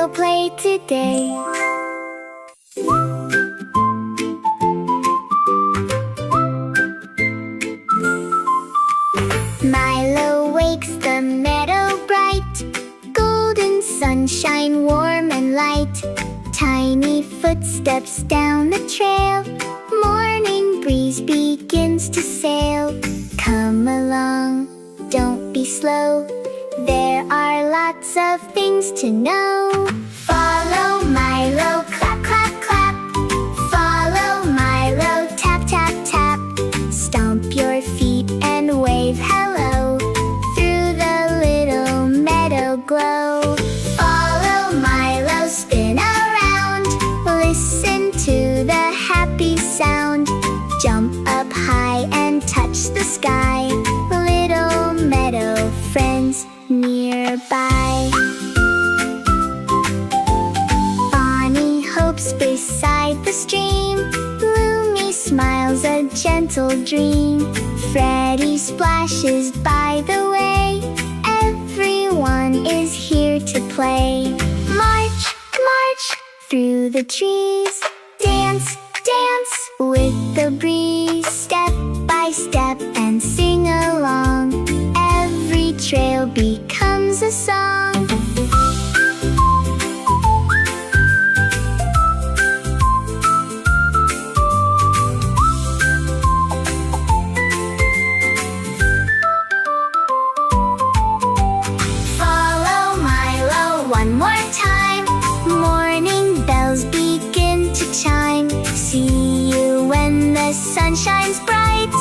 go play today. Milo wakes the meadow bright, golden sunshine warm and light. Tiny footsteps down the trail, morning breeze begins to sail. Come along, don't be slow, there are lots of things to know. Follow Milo, clap, clap, clap. Follow Milo, tap, tap, tap. Stomp your feet and wave hello through the little meadow glow. Follow Milo, spin around, listen to the happy sound. Jump up high and touch the sky, little meadow friends nearby. Bonnie hopes beside the stream, Lumi smiles a gentle dream. Freddie splashes by the way, everyone is here to play. March, march through the trees, dance, dance with the breeze. Step by step and sing along, every trail becomes a song. Follow Milo one more time, morning bells begin to chime. See you when the sun shines bright,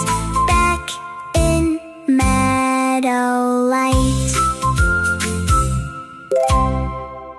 back in meadow.